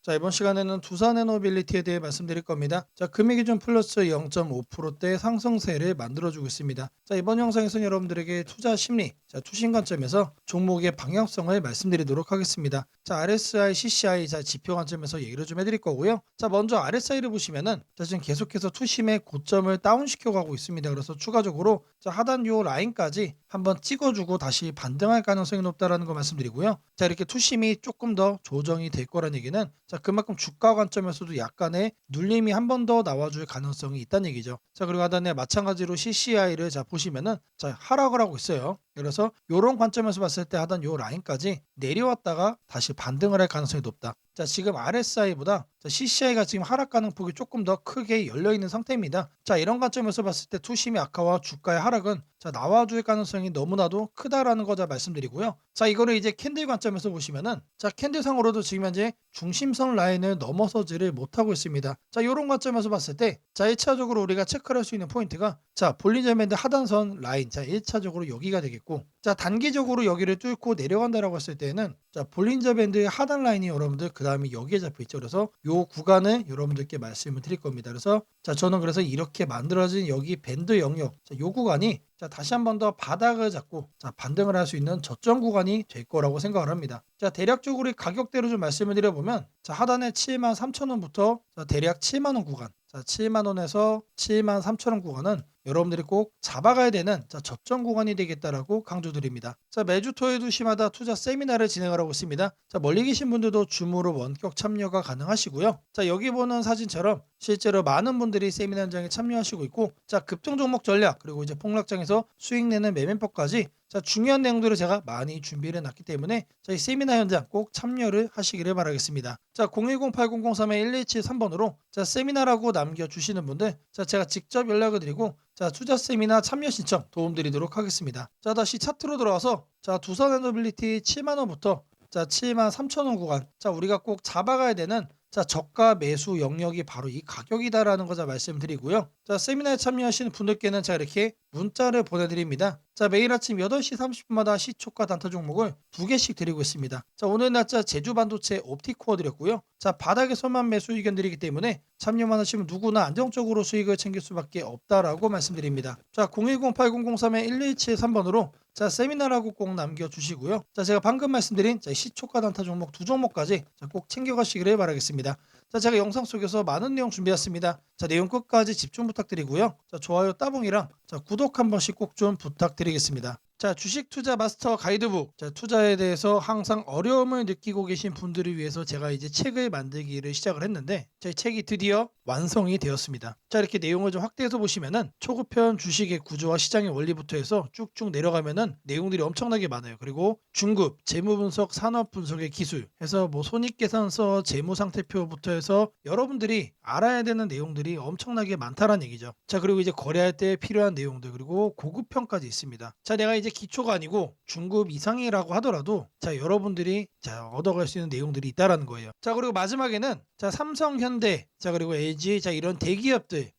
자, 이번 시간에는 두산에너빌리티에 대해 말씀드릴 겁니다. 자, 금액기준 플러스 0.5%대 상승세를 만들어주고 있습니다. 자, 이번 영상에서는 여러분들에게 투자 심리, 자, 투신 관점에서 종목의 방향성을 말씀드리도록 하겠습니다. 자, RSI, CCI, 자, 지표 관점에서 얘기를 좀 해드릴 거고요. 자, 먼저 RSI를 보시면은, 자, 지금 계속해서 투심의 고점을 다운시켜 가고 있습니다. 그래서 추가적으로, 자, 하단 요 라인까지 한번 찍어주고 다시 반등할 가능성이 높다라는 거 말씀드리고요. 자, 이렇게 투심이 조금 더 조정이 될 거란 얘기는, 자, 그만큼 주가 관점에서도 약간의 눌림이 한 번 더 나와줄 가능성이 있다는 얘기죠. 자, 그리고 하단에 마찬가지로 CCI를 자 보시면은, 자, 하락을 하고 있어요. 그래서 이런 관점에서 봤을 때 하단 요 라인까지 내려왔다가 다시 반등을 할 가능성이 높다. 자, 지금 RSI보다 CCI가 지금 하락 가능폭이 조금 더 크게 열려 있는 상태입니다. 자, 이런 관점에서 봤을 때 투심의 악화와 주가의 하락은, 자, 나와줄 가능성이 너무나도 크다라는 거자 말씀드리고요. 자, 이거를 이제 캔들 관점에서 보시면은, 자, 캔들상으로도 지금 현재 중심선 라인을 넘어서지를 못하고 있습니다. 자, 이런 관점에서 봤을 때, 자, 1차적으로 우리가 체크를 할 수 있는 포인트가, 자, 볼린저 밴드 하단선 라인, 자, 1차적으로 여기가 되겠고, 자, 단기적으로 여기를 뚫고 내려간다라고 했을 때는, 자, 볼린저 밴드의 하단 라인이 여러분들 그 다음에 여기에 잡혀 있죠. 그래서 요 구간을 여러분들께 말씀을 드릴 겁니다. 그래서, 자, 저는 그래서 이렇게 만들어진 여기 밴드 영역, 자, 요 구간이, 자, 다시 한 번 더 바닥을 잡고, 자, 반등을 할 수 있는 저점 구간이 될 거라고 생각을 합니다. 자, 대략적으로 이 가격대로 좀 말씀을 드려보면, 자, 하단에 73,000원부터 자, 대략 7만원 구간, 자, 7만원에서 73,000원 구간은 여러분들이 꼭 잡아가야 되는, 자, 저점 구간이 되겠다라고 강조드립니다. 자, 매주 토요일 2시마다 투자 세미나를 진행을 하고 있습니다. 자, 멀리 계신 분들도 줌으로 원격 참여가 가능하시고요. 자, 여기 보는 사진처럼 실제로 많은 분들이 세미나 현장에 참여하시고 있고, 자, 급등 종목 전략, 그리고 이제 폭락장에서 수익 내는 매매법까지, 자, 중요한 내용들을 제가 많이 준비를 해놨기 때문에 저희 세미나 현장 꼭 참여를 하시기를 바라겠습니다. 자, 010-8003-1173번으로 자, 세미나라고 남겨주시는 분들, 자, 제가 직접 연락을 드리고, 자, 투자 세미나 참여 신청 도움드리도록 하겠습니다. 자, 다시 차트로 들어와서, 자, 두산에너빌리티 7만원부터, 자, 73,000원 구간, 자, 우리가 꼭 잡아가야 되는, 자, 저가 매수 영역이 바로 이 가격이다라는 거 자 말씀드리고요. 자, 세미나에 참여하시는 분들께는 자, 이렇게 문자를 보내드립니다. 자, 매일 아침 8시 30분마다 시초가 단타 종목을 2개씩 드리고 있습니다. 자, 오늘 날짜 제주반도체 옵티코어 드렸고요. 자, 바닥에서만 매수 의견 드리기 때문에 참여만 하시면 누구나 안정적으로 수익을 챙길 수밖에 없다라고 말씀드립니다. 자, 010-8003-1173번으로 자, 세미나라고 꼭 남겨주시고요. 자, 제가 방금 말씀드린 자, 시초가 단타 종목 2종목까지 자, 꼭 챙겨가시기를 바라겠습니다. 자, 제가 영상 속에서 많은 내용 준비했습니다. 자, 내용 끝까지 집중 부탁드리고요. 자, 좋아요 따봉이랑 자, 구독 한 번씩 꼭 좀 부탁드리겠습니다. 자, 주식 투자 마스터 가이드북. 자, 투자에 대해서 항상 어려움을 느끼고 계신 분들을 위해서 제가 이제 책을 만들기를 시작을 했는데, 제 책이 드디어 완성이 되었습니다. 자, 이렇게 내용을 좀 확대해서 보시면은 초급편 주식의 구조와 시장의 원리부터 해서 쭉쭉 내려가면은 내용들이 엄청나게 많아요. 그리고 중급, 재무 분석, 산업 분석의 기술 해서 뭐 손익계산서, 재무 상태표부터 해서 여러분들이 알아야 되는 내용들이 엄청나게 많다라는 얘기죠. 자, 그리고 이제 거래할 때 필요한 내용들, 그리고 고급편까지 있습니다. 자, 내가 이제 기초가 아니고 중급 이상이라고 하더라도 자, 여러분들이 자, 얻어갈 수 있는 내용들이 있다라는 거예요. 자, 그리고 마지막에는 자, 삼성, 현대, 자, 그리고 LG, 자, 이런 대기업들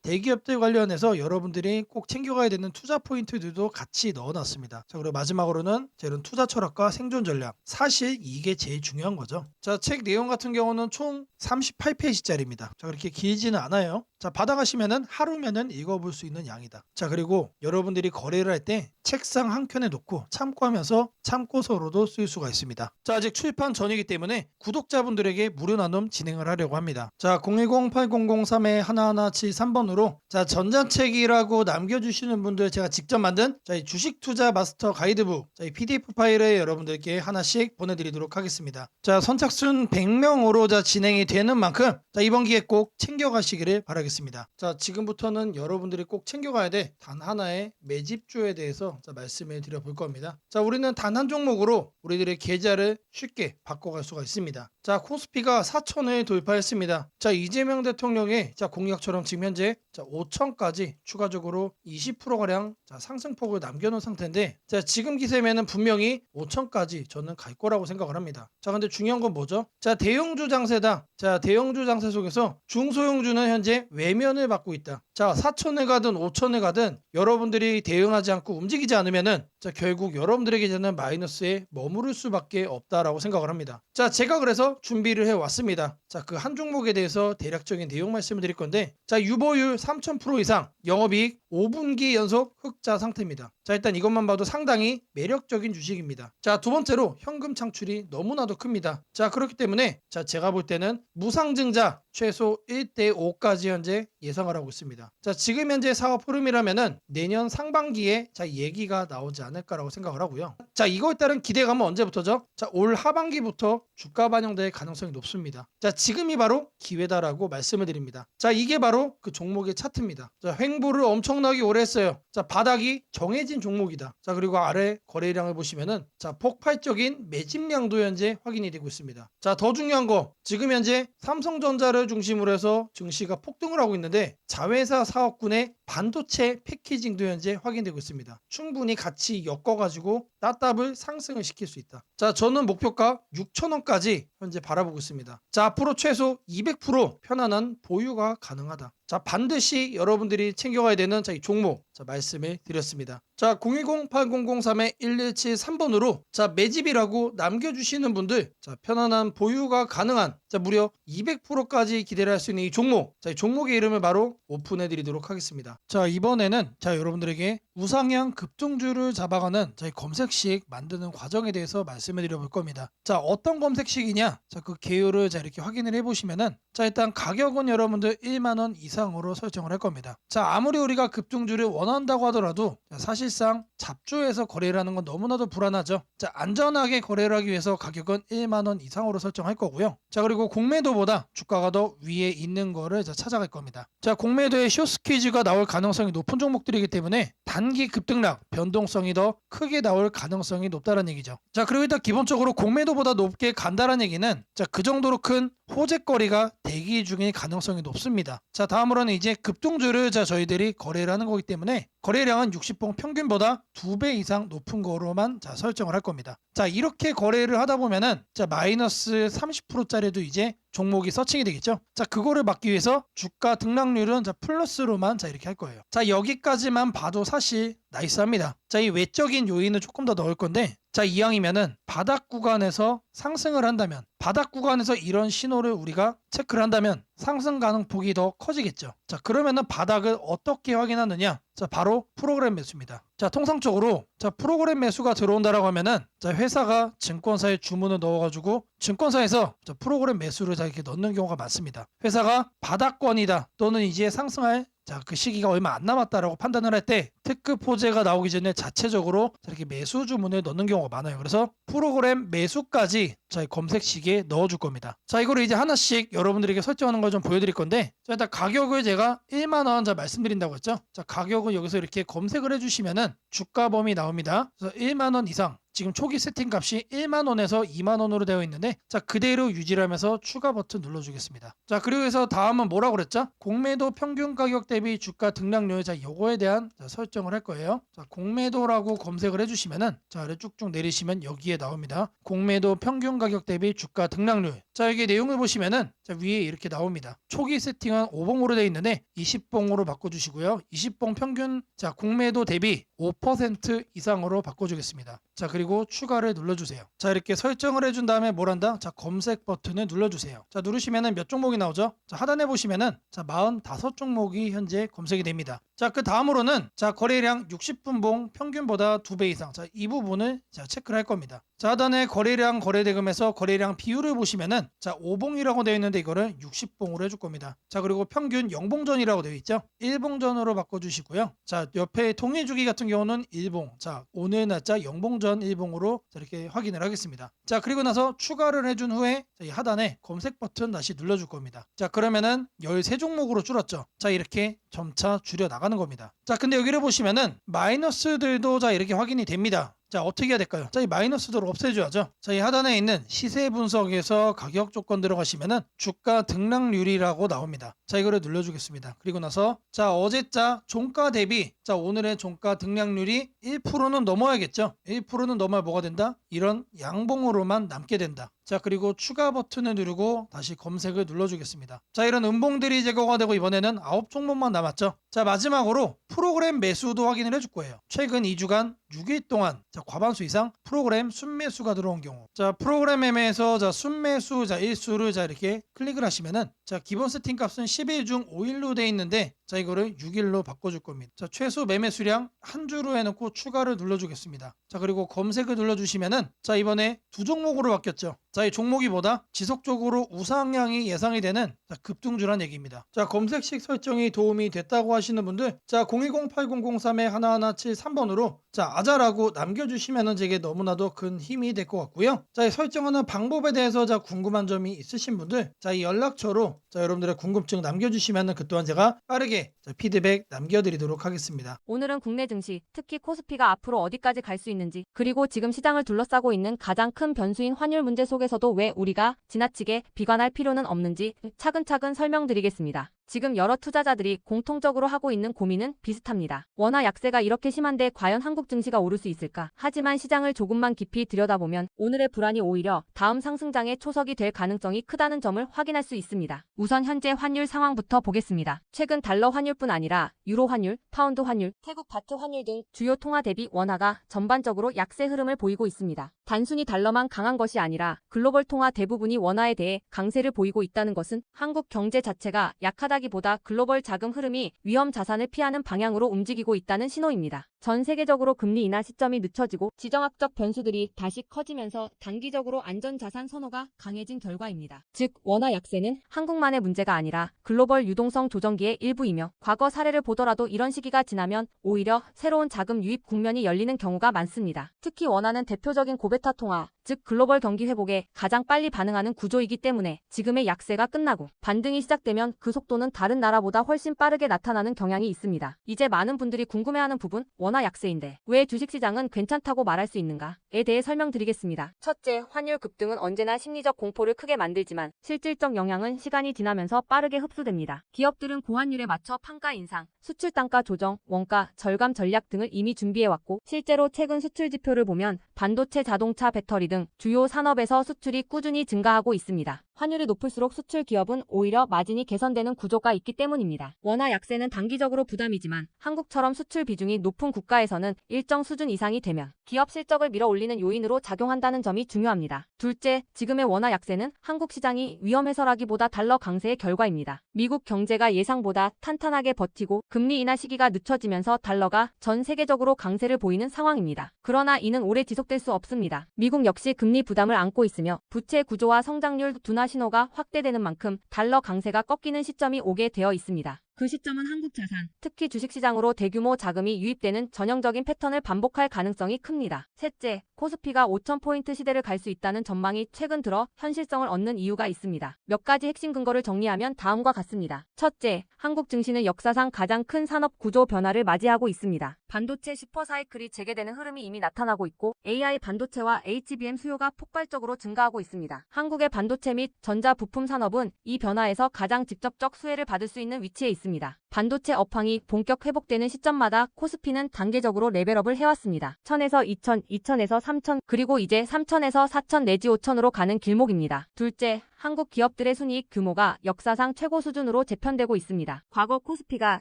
관련해서 여러분들이 꼭 챙겨가야 되는 투자 포인트들도 같이 넣어놨습니다. 자, 그리고 마지막으로는 자, 이런 투자 철학과 생존 전략, 사실 이게 제일 중요한 거죠. 자, 책 내용 같은 경우는 총 38페이지짜리입니다. 자, 그렇게 길지는 않아요. 자, 받아가시면은 하루면은 읽어볼 수 있는 양이다. 자, 그리고 여러분들이 거래를 할 때 책상 한 켠에 놓고 참고하면서 참고서로도 쓸 수가 있습니다. 자, 아직 출판 전이기 때문에 구독자분들에게 무료 나눔 진행을 하려고 합니다. 자, 010-8003-1173번으로 자, 전자책이라고 남겨주시는 분들 제가 직접 만든 자, 이 주식 투자 마스터 가이드북, 자, 이 PDF 파일을 여러분들께 하나씩 보내드리도록 하겠습니다. 자, 선착순 100명으로 자, 진행이 되는 만큼 자, 이번 기회 꼭 챙겨가시기를 바라겠습니다. 자, 지금부터는 여러분들이 꼭 챙겨가야 돼 단 하나의 매집주에 대해서 자, 말씀을 드려볼 겁니다. 자, 우리는 단 한 종목으로 우리들의 계좌를 쉽게 바꿔갈 수가 있습니다. 자, 코스피가 4천을 돌파했습니다. 자, 이재명 대통령의 자, 공약처럼 지금 현재 자 5천까지 추가적으로 20%가량 자 상승폭을 남겨놓은 상태인데, 자 지금 기세면은 분명히 5천까지 저는 갈 거라고 생각을 합니다. 자 근데 중요한 건 뭐죠? 자 대형주 장세다. 자 대형주 장세 속에서 중소형주는 현재 외면을 받고 있다. 자 4천에 가든 5천에 가든 여러분들이 대응하지 않고 움직이지 않으면은 자 결국 여러분들에게는 마이너스에 머무를 수밖에 없다라고 생각을 합니다. 자 제가 그래서 준비를 해 왔습니다. 자 그 한 종목에 대해서 대략적인 내용 말씀을 드릴 건데, 자 유보율 3000% 이상, 영업이익 5분기 연속 흑자 상태입니다. 자 일단 이것만 봐도 상당히 매력적인 주식입니다. 자 두 번째로 현금 창출이 너무나도 큽니다. 자 그렇기 때문에 자 제가 볼 때는 무상증자 최소 1대5까지 현재 예상을 하고 있습니다. 자 지금 현재 사업 흐름이라면은 내년 상반기에 자 얘기가 나오지 않을까라고 생각을 하고요. 자 이거에 따른 기대감은 언제부터죠? 자 올 하반기부터 주가 반영될 가능성이 높습니다. 자 지금이 바로 기회다라고 말씀을 드립니다. 자 이게 바로 그 종목의 차트입니다. 자 횡보를 엄청나게 오래 했어요. 자 바닥이 정해진 종목이다. 자 그리고 아래 거래량을 보시면은 자 폭발적인 매집량도 현재 확인이 되고 있습니다. 자 더 중요한 거, 지금 현재 삼성전자를 중심으로 해서 증시가 폭등을 하고 있는데 자회사 사업군의 반도체 패키징도 현재 확인되고 있습니다. 충분히 같이 엮어가지고 따따블 상승을 시킬 수 있다. 자 저는 목표가 6천원까지 현재 바라보고 있습니다. 자 앞으로 최소 200% 편안한 보유가 가능하다. 자 반드시 여러분들이 챙겨가야 되는 자 이 종목 자 말씀을 드렸습니다. 자 010-8003-1173번으로 자 매집이라고 남겨주시는 분들 자 편안한 보유가 가능한 자 무려 200%까지 기대를 할 수 있는 이 종목, 자 이 종목의 이름을 바로 오픈해 드리도록 하겠습니다. 자 이번에는 자 여러분들에게 우상향 급등주를 잡아가는 자 이 검색식 만드는 과정에 대해서 말씀을 드려볼 겁니다. 자 어떤 검색식이냐, 자 그 개요를 자 이렇게 확인을 해보시면은 자 일단 가격은 여러분들 1만원 이상으로 설정을 할 겁니다. 자 아무리 우리가 급등주를 원한다고 하더라도 자, 사실상 잡주에서 거래를 하는 건 너무나도 불안하죠. 자 안전하게 거래를 하기 위해서 가격은 1만원 이상으로 설정할 거고요. 자 그리고 공매도보다 주가가 더 위에 있는 거를 자, 찾아갈 겁니다. 자 공매도에 숏스퀴즈가 나올 가능성이 높은 종목들이기 때문에 단기 급등락 변동성이 더 크게 나올 가능성이 높다는 얘기죠. 자 그리고 일단 기본적으로 공매도보다 높게 간다는 얘기는 자 그 정도로 큰 호재거리가 대기 중일 가능성이 높습니다. 자 다음으로는 이제 급등주를 자 저희들이 거래를 하는 거기 때문에 거래량은 60봉 평균보다 2배 이상 높은 거로만 자 설정을 할 겁니다. 자 이렇게 거래를 하다 보면은 자 마이너스 30%짜리도 이제 종목이 서칭이 되겠죠. 자 그거를 막기 위해서 주가 등락률은 자 플러스로만 자 이렇게 할 거예요. 자 여기까지만 봐도 사실 나이스합니다. 자 이 외적인 요인을 조금 더 넣을 건데, 자 이왕이면은 바닥 구간에서 상승을 한다면, 바닥 구간에서 이런 신호를 우리가 체크를 한다면 상승 가능폭이 더 커지겠죠. 자 그러면은 바닥을 어떻게 확인하느냐, 자 바로 프로그램 매수입니다. 자 통상적으로 자 프로그램 매수가 들어온다라고 하면은 자 회사가 증권사에 주문을 넣어가지고 증권사에서 자 프로그램 매수를 자 이렇게 넣는 경우가 많습니다. 회사가 바닥권이다 또는 이제 상승할 자 그 시기가 얼마 안 남았다라고 판단을 할 때 특급 호재가 나오기 전에 자체적으로 이렇게 매수 주문을 넣는 경우가 많아요. 그래서 프로그램 매수까지 자 검색식에 넣어줄 겁니다. 자 이거를 이제 하나씩 여러분들에게 설정하는 걸 좀 보여드릴 건데, 자 일단 가격을 제가 1만원 자 말씀드린다고 했죠. 자 가격은 여기서 이렇게 검색을 해주시면은 주가 범위 나옵니다. 그래서 1만원 이상, 지금 초기 세팅 값이 1만원에서 2만원으로 되어 있는데 자 그대로 유지를 하면서 추가 버튼 눌러주겠습니다. 자 그리고 해서 다음은 뭐라고 그랬죠? 공매도 평균 가격 대비 주가 등락률, 자 요거에 대한 자, 설정을 할 거예요. 자 공매도라고 검색을 해주시면은 자 아래 쭉쭉 내리시면 여기에 나옵니다. 공매도 평균 가격 대비 주가 등락률. 자 여기 내용을 보시면은 자 위에 이렇게 나옵니다. 초기 세팅은 5봉으로 되어 있는데 20봉으로 바꿔주시고요. 20봉 평균 자 공매도 대비 5% 이상으로 바꿔주겠습니다. 자 그리고 추가를 눌러주세요. 자 이렇게 설정을 해준 다음에 뭘 한다? 자 검색 버튼을 눌러주세요. 자 누르시면은 몇 종목이 나오죠? 자 하단에 보시면은 자 45종목이 현재 검색이 됩니다. 자 그 다음으로는 자 거래량 60분봉 평균보다 2배 이상, 자 이 부분을 자 체크를 할 겁니다. 자 하단에 거래량 거래대금에서 거래량 비율을 보시면은 자 5봉이라고 되어 있는데 이거를 60봉으로 해줄 겁니다. 자 그리고 평균 0봉전이라고 되어 있죠. 1봉전으로 바꿔주시고요. 자 옆에 통일주기 같은 경우는 1봉, 자 오늘 날짜 0봉전 1봉으로 자 이렇게 확인을 하겠습니다. 자 그리고 나서 추가를 해준 후에 자, 이 하단에 검색 버튼 다시 눌러줄 겁니다. 자 그러면은 13종목으로 줄었죠. 자 이렇게 점차 줄여 나가는 겁니다. 자 근데 여기를 보시면은 마이너스들도 자 이렇게 확인이 됩니다. 자, 어떻게 해야 될까요? 자, 이 마이너스도를 없애줘야죠. 자, 이 하단에 있는 시세 분석에서 가격 조건 들어가시면은 주가 등락률이라고 나옵니다. 자, 이거를 눌러주겠습니다. 그리고 나서 자, 어제자 종가 대비 자, 오늘의 종가 등락률이 1%는 넘어야겠죠. 1%는 넘어야 뭐가 된다? 이런 양봉으로만 남게 된다. 자, 그리고 추가 버튼을 누르고 다시 검색을 눌러주겠습니다. 자, 이런 음봉들이 제거가 되고 이번에는 9종목만 남았죠. 자, 마지막으로 프로그램 매수도 확인을 해줄 거예요. 최근 2주간 6일 동안 자, 과반수 이상 프로그램 순매수가 들어온 경우, 자, 프로그램 매매에서 자, 순매수 자, 일수를 자, 이렇게 클릭을 하시면은 자, 기본 세팅 값은 10일 중 5일로 돼 있는데 자, 이거를 6일로 바꿔줄 겁니다. 자, 최소 매매 수량 한 주로 해놓고 추가를 눌러주겠습니다. 자, 그리고 검색을 눌러주시면은 자, 이번에 두 종목으로 바뀌었죠. 자, 이 종목이 보다 지속적으로 우상향이 예상이 되는 자, 급등주란 얘기입니다. 자, 검색식 설정이 도움이 됐다고 하시는 분들 자, 010-8003-1173번으로 자, 아자라고 남겨주시면은 제게 너무나도 큰 힘이 될 것 같고요. 자, 이 설정하는 방법에 대해서 자, 궁금한 점이 있으신 분들 자, 이 연락처로 자, 여러분들의 궁금증 남겨주시면은 그 또한 제가 빠르게 자, 피드백 남겨드리도록 하겠습니다. 오늘은 국내 증시, 특히 코스피가 앞으로 어디까지 갈 수 있는지, 그리고 지금 시장을 둘러싸고 있는 가장 큰 변수인 환율 문제 속에서도 왜 우리가 지나치게 비관할 필요는 없는지 차근차근 설명드리겠습니다. 지금 여러 투자자들이 공통적으로 하고 있는 고민은 비슷합니다. 원화 약세가 이렇게 심한데 과연 한국 증시가 오를 수 있을까? 하지만 시장을 조금만 깊이 들여다보면 오늘의 불안이 오히려 다음 상승장의 초석이 될 가능성이 크다는 점을 확인할 수 있습니다. 우선 현재 환율 상황부터 보겠습니다. 최근 달러 환율뿐 아니라 유로 환율, 파운드 환율, 태국 바트 환율 등 주요 통화 대비 원화가 전반적으로 약세 흐름을 보이고 있습니다. 단순히 달러만 강한 것이 아니라 글로벌 통화 대부분이 원화에 대해 강세를 보이고 있다는 것은 한국 경제 자체가 약하다기보다 글로벌 자금 흐름이 위험 자산을 피하는 방향으로 움직이고 있다는 신호입니다. 전 세계적으로 금리 인하 시점이 늦춰지고 지정학적 변수들이 다시 커지면서 단기적으로 안전자산 선호가 강해진 결과입니다. 즉, 원화 약세는 한국만의 문제가 아니라 글로벌 유동성 조정기의 일부이며 과거 사례를 보더라도 이런 시기가 지나면 오히려 새로운 자금 유입 국면이 열리는 경우가 많습니다. 특히 원화는 대표적인 고베타 통화, 즉 글로벌 경기 회복에 가장 빨리 반응하는 구조이기 때문에 지금의 약세가 끝나고 반등이 시작되면 그 속도는 다른 나라보다 훨씬 빠르게 나타나는 경향이 있습니다. 이제 많은 분들이 궁금해하는 부분, 원화 약세인데 왜 주식시장은 괜찮다고 말할 수 있는가에 대해 설명드리겠습니다. 첫째, 환율 급등은 언제나 심리적 공포를 크게 만들지만 실질적 영향은 시간이 지나면서 빠르게 흡수됩니다. 기업들은 고환율에 맞춰 판가 인상, 수출 단가 조정, 원가 절감 전략 등을 이미 준비해왔고 실제로 최근 수출 지표를 보면 반도체, 자동차, 배터리 등 주요 산업에서 수출이 꾸준히 증가하고 있습니다. 환율이 높을수록 수출 기업은 오히려 마진이 개선되는 구조가 있기 때문입니다. 원화 약세는 단기적으로 부담이지만 한국처럼 수출 비중이 높은 국가에서는 일정 수준 이상이 되면 기업 실적을 밀어올리는 요인으로 작용한다는 점이 중요합니다. 둘째, 지금의 원화 약세는 한국 시장이 위험해서라기보다 달러 강세의 결과입니다. 미국 경제가 예상보다 탄탄하게 버티고 금리 인하 시기가 늦춰지면서 달러가 전 세계적으로 강세를 보이는 상황입니다. 그러나 이는 오래 지속될 수 없습니다. 미국 역시 금리 부담을 안고 있으며 부채 구조와 성장률 둔화 신호가 확대되는 만큼 달러 강세가 꺾이는 시점이 오게 되어 있습니다. 그 시점은 한국 자산, 특히 주식시장으로 대규모 자금이 유입되는 전형적인 패턴을 반복할 가능성이 큽니다. 셋째, 코스피가 5,000포인트 시대를 갈 수 있다는 전망이 최근 들어 현실성을 얻는 이유가 있습니다. 몇 가지 핵심 근거를 정리하면 다음과 같습니다. 첫째, 한국 증시는 역사상 가장 큰 산업 구조 변화를 맞이하고 있습니다. 반도체 슈퍼사이클이 재개되는 흐름이 이미 나타나고 있고 AI 반도체와 HBM 수요가 폭발적으로 증가하고 있습니다. 한국의 반도체 및 전자 부품 산업은 이 변화에서 가장 직접적 수혜를 받을 수 있는 위치에 있습니다. 반도체 업황이 본격 회복되는 시점마다 코스피는 단계적으로 레벨업을 해왔습니다. 1000에서 2000, 2000에서 3000, 그리고 이제 3000에서 4000 내지 5000으로 가는 길목입니다. 둘째, 한국 기업들의 순이익 규모가 역사상 최고 수준으로 재편되고 있습니다. 과거 코스피가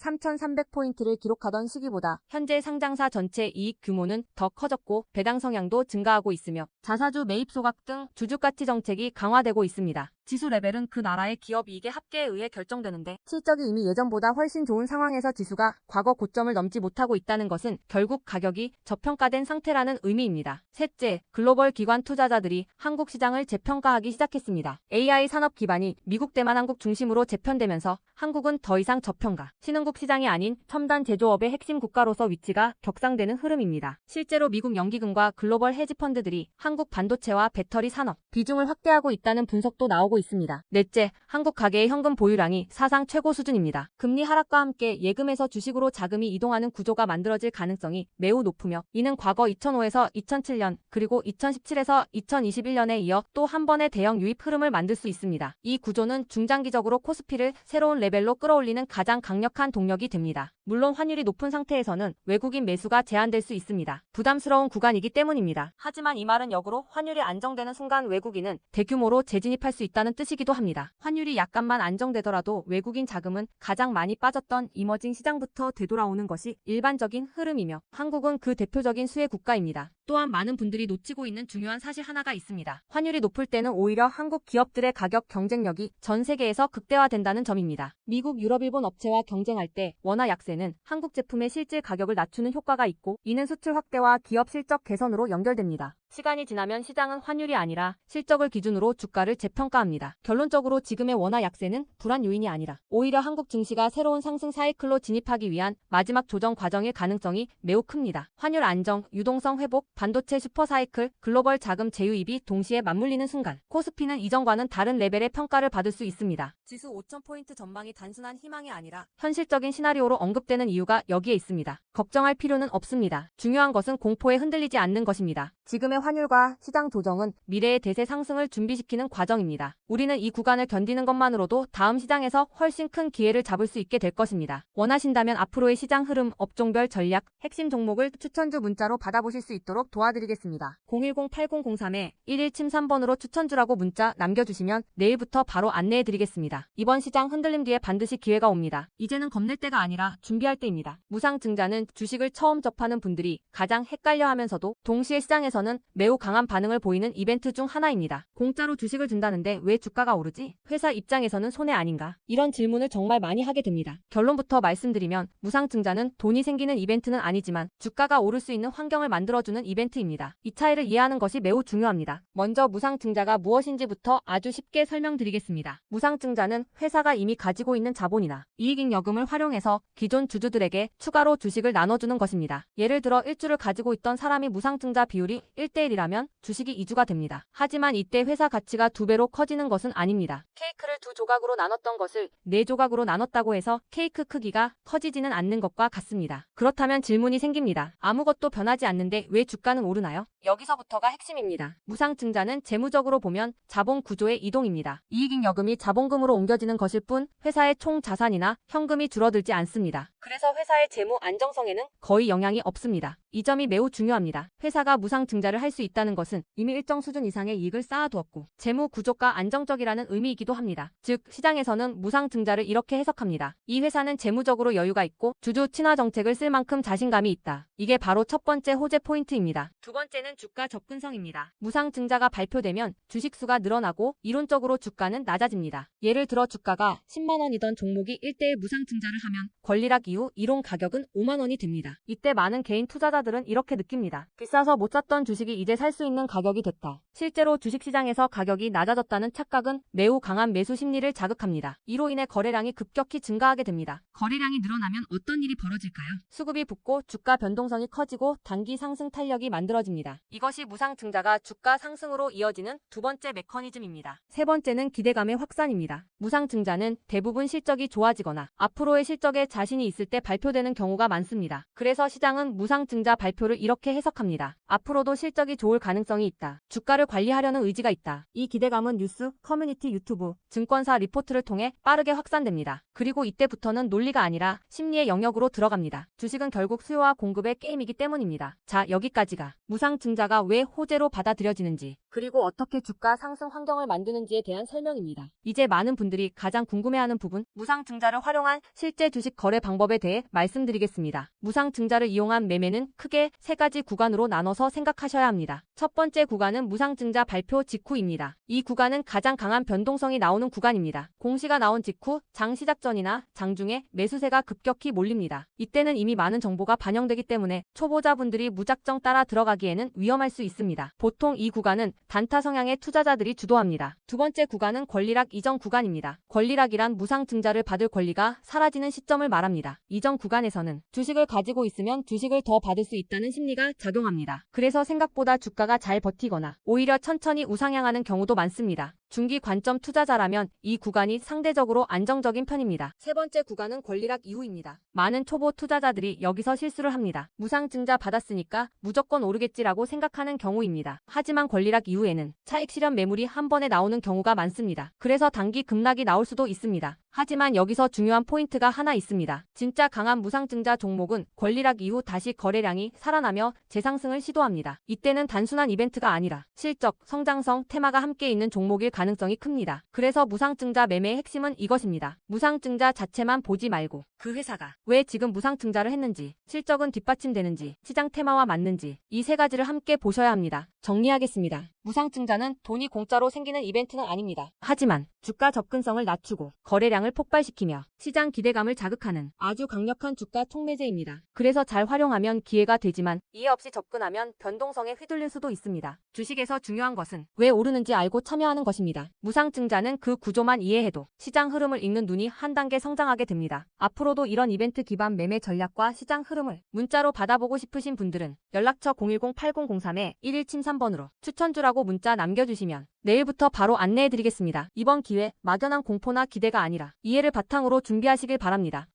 3,300포인트를 기록하던 시기보다 현재 상장사 전체 이익 규모는 더 커졌고 배당 성향도 증가하고 있으며 자사주 매입 소각 등 주주가치 정책이 강화되고 있습니다. 지수 레벨은 그 나라의 기업 이익의 합계에 의해 결정되는데 실적이 이미 예전보다 훨씬 좋은 상황에서 지수가 과거 고점을 넘지 못하고 있다는 것은 결국 가격이 저평가된 상태라는 의미입니다. 셋째, 글로벌 기관 투자자들이 한국 시장을 재평가하기 시작했습니다. AI AI 산업 기반이 미국 대만 한국 중심으로 재편되면서 한국은 더 이상 저평가, 신흥국 시장이 아닌 첨단 제조업의 핵심 국가로서 위치가 격상되는 흐름입니다. 실제로 미국 연기금과 글로벌 헤지펀드들이 한국 반도체와 배터리 산업 비중을 확대하고 있다는 분석도 나오고 있습니다. 넷째, 한국 가계의 현금 보유량이 사상 최고 수준입니다. 금리 하락과 함께 예금에서 주식으로 자금이 이동하는 구조가 만들어질 가능성이 매우 높으며 이는 과거 2005에서 2007년 그리고 2017에서 2021년에 이어 또 한 번의 대형 유입 흐름을 만들 수 있습니다. 이 구조는 중장기적으로 코스피를 새로운 레벨로 끌어올리는 가장 강력한 동력이 됩니다. 물론 환율이 높은 상태에서는 외국인 매수가 제한될 수 있습니다. 부담스러운 구간이기 때문입니다. 하지만 이 말은 역으로 환율이 안정되는 순간 외국인은 대규모로 재진입할 수 있다는 뜻이기도 합니다. 환율이 약간만 안정되더라도 외국인 자금은 가장 많이 빠졌던 이머징 시장부터 되돌아오는 것이 일반적인 흐름이며 한국은 그 대표적인 수혜 국가입니다. 또한 많은 분들이 놓치고 있는 중요한 사실 하나가 있습니다. 환율이 높을 때는 오히려 한국 기업들의 가격 경쟁력이 전 세계에서 극대화된다는 점입니다. 미국, 유럽, 일본 업체와 경쟁할 때 원화 약세는 한국 제품의 실질 가격을 낮추는 효과가 있고 이는 수출 확대와 기업 실적 개선으로 연결됩니다. 시간이 지나면 시장은 환율이 아니라 실적을 기준으로 주가를 재평가합니다. 결론적으로 지금의 원화 약세는 불안 요인이 아니라 오히려 한국 증시가 새로운 상승 사이클로 진입하기 위한 마지막 조정 과정일 가능성이 매우 큽니다. 환율 안정, 유동성 회복, 반도체 슈퍼 사이클, 글로벌 자금 재유입이 동시에 맞물리는 순간 코스피는 이전과는 다른 레벨의 평가를 받을 수 있습니다. 지수 5,000포인트 전망이 단순한 희망이 아니라 현실적인 시나리오로 언급되는 이유가 여기에 있습니다. 걱정할 필요는 없습니다. 중요한 것은 공포에 흔들리지 않는 것입니다. 지금의 환율과 시장 조정은 미래의 대세 상승을 준비시키는 과정입니다. 우리는 이 구간을 견디는 것만으로도 다음 시장에서 훨씬 큰 기회를 잡을 수 있게 될 것입니다. 원하신다면 앞으로의 시장 흐름, 업종별 전략, 핵심 종목을 추천주 문자로 받아보실 수 있도록 도와드리겠습니다. 010-8003-1173번으로 추천주라고 문자 남겨주시면 내일부터 바로 안내해드리겠습니다. 이번 시장 흔들림 뒤에 반드시 기회가 옵니다. 이제는 겁낼 때가 아니라 준비할 때입니다. 무상증자는 주식을 처음 접하는 분들이 가장 헷갈려하면서도 동시에 시장에서는 매우 강한 반응을 보이는 이벤트 중 하나입니다. 공짜로 주식을 준다는데 왜 주가가 오르지? 회사 입장에서는 손해 아닌가? 이런 질문을 정말 많이 하게 됩니다. 결론부터 말씀드리면 무상증자는 돈이 생기는 이벤트는 아니지만 주가가 오를 수 있는 환경을 만들어주는 이벤트입니다. 이 차이를 이해하는 것이 매우 중요합니다. 먼저 무상증자가 무엇인지부터 아주 쉽게 설명드리겠습니다. 무상증자는 회사가 이미 가지고 있는 자본이나 이익잉여금을 활용해서 기존 주주들에게 추가로 주식을 나눠주는 것입니다. 예를 들어 1주를 가지고 있던 사람이 무상증자 비율이 1대1이라면 주식이 2주가 됩니다. 하지만 이때 회사 가치가 2배로 커지는 것은 아닙니다. 케이크를 2조각으로 나눴던 것을 4조각으로 나눴다고 해서 케이크 크기가 커지지는 않는 것과 같습니다. 그렇다면 질문이 생깁니다. 아무것도 변하지 않는데 왜 주가는 오르나요? 여기서부터가 핵심입니다. 무상증자는 재무적으로 보면 자본 구조의 이동입니다. 이익잉여금이 자본금으로 옮겨지는 것일 뿐 회사의 총 자산이나 현금이 줄어들지 않습니다. 그래서 회사의 재무 안정성에는 거의 영향이 없습니다. 이 점이 매우 중요합니다. 회사가 무상증자를 할 수 있다는 것은 이미 일정 수준 이상의 이익을 쌓아두었고 재무 구조가 안정적이라는 의미이기도 합니다. 즉 시장에서는 무상증자를 이렇게 해석합니다. 이 회사는 재무적으로 여유가 있고 주주 친화 정책을 쓸 만큼 자신감이 있다. 이게 바로 첫 번째 호재 포인트입니다. 두 번째는 주가 접근성입니다. 무상증자가 발표되면 주식수가 늘어나고 이론적으로 주가는 낮아집니다. 예를 들어 주가가 10만 원이던 종목이 1대1 무상증자를 하면 권리락 이후 이론 가격은 5만 원이 됩니다. 이때 많은 개인 투자자들은 이렇게 느낍니다. 비싸서 못 샀던 주식이 이제 살 수 있는 가격이 됐다. 실제로 주식시장에서 가격이 낮아졌다는 착각은 매우 강한 매수 심리를 자극합니다. 이로 인해 거래량이 급격히 증가하게 됩니다. 거래량이 늘어나면 어떤 일이 벌어질까요? 수급이 붙고 주가 변동성이 커지고 단기 상승 탄력이 만들어집니다. 이것이 무상증자가 주가 상승으로 이어지는 두 번째 메커니즘입니다. 세 번째는 기대감의 확산입니다. 무상증자는 대부분 실적이 좋아지거나 앞으로의 실적에 자신이 있을 때 발표되는 경우가 많습니다. 그래서 시장은 무상증자 발표를 이렇게 해석합니다. 앞으로도 실적이 좋을 가능성이 있다. 주가를 관리하려는 의지가 있다. 이 기대감은 뉴스, 커뮤니티, 유튜브, 증권사 리포트를 통해 빠르게 확산됩니다. 그리고 이때부터는 논리가 아니라 심리의 영역으로 들어갑니다. 주식은 결국 수요와 공급의 게임이기 때문입니다. 자, 여기까지가 무상증자가 왜 호재로 받아들여지는지 그리고 어떻게 주가 상승 환경을 만드는지에 대한 설명입니다. 이제 많은 분들이 가장 궁금해하는 부분, 무상증자를 활용한 실제 주식 거래 방법에 방법에 대해 말씀드리겠습니다. 무상증자를 이용한 매매는 크게 세 가지 구간으로 나눠서 생각하셔야 합니다. 첫 번째 구간은 무상증자 발표 직후입니다. 이 구간은 가장 강한 변동성이 나오는 구간입니다. 공시가 나온 직후 장 시작 전이나 장중에 매수세가 급격히 몰립니다. 이때는 이미 많은 정보가 반영되기 때문에 초보자분들이 무작정 따라 들어가기에는 위험할 수 있습니다. 보통 이 구간은 단타 성향의 투자자들이 주도합니다. 두 번째 구간은 권리락 이전 구간입니다. 권리락이란 무상증자를 받을 권리가 사라지는 시점을 말합니다. 이전 구간에서는 주식을 가지고 있으면 주식을 더 받을 수 있다는 심리가 작용합니다. 그래서 생각보다 주가가 잘 버티거나 오히려 천천히 우상향하는 경우도 많습니다. 중기 관점 투자자라면 이 구간이 상대적으로 안정적인 편입니다. 세 번째 구간은 권리락 이후입니다. 많은 초보 투자자들이 여기서 실수를 합니다. 무상증자 받았으니까 무조건 오르겠지라고 생각하는 경우입니다. 하지만 권리락 이후에는 차익 실현 매물이 한 번에 나오는 경우가 많습니다. 그래서 단기 급락이 나올 수도 있습니다. 하지만 여기서 중요한 포인트가 하나 있습니다. 진짜 강한 무상증자 종목은 권리락 이후 다시 거래량이 살아나며 재상승을 시도합니다. 이때는 단순한 이벤트가 아니라 실적, 성장성, 테마가 함께 있는 종목일 가능성이 큽니다. 그래서 무상증자 매매의 핵심은 이것입니다. 무상증자 자체만 보지 말고 그 회사가 왜 지금 무상증자를 했는지, 실적은 뒷받침되는지, 시장 테마와 맞는지 이 세 가지를 함께 보셔야 합니다. 정리하겠습니다. 무상증자는 돈이 공짜로 생기는 이벤트는 아닙니다. 하지만 주가 접근성을 낮추고 거래량을 폭발시키며 시장 기대감을 자극하는 아주 강력한 주가 촉매제입니다. 그래서 잘 활용하면 기회가 되지만 이해 없이 접근하면 변동성에 휘둘릴 수도 있습니다. 주식에서 중요한 것은 왜 오르는지 알고 참여하는 것입니다. 무상증자는 그 구조만 이해해도 시장 흐름을 읽는 눈이 한 단계 성장하게 됩니다. 앞으로도 이런 이벤트 기반 매매 전략과 시장 흐름을 문자로 받아보고 싶으신 분들은 연락처 010-8003-1173번으로 추천주라고 문자 남겨주시면 내일부터 바로 안내해드리겠습니다. 이번 기회 막연한 공포나 기대가 아니라 이해를 바탕으로 준비하시길 바랍니다.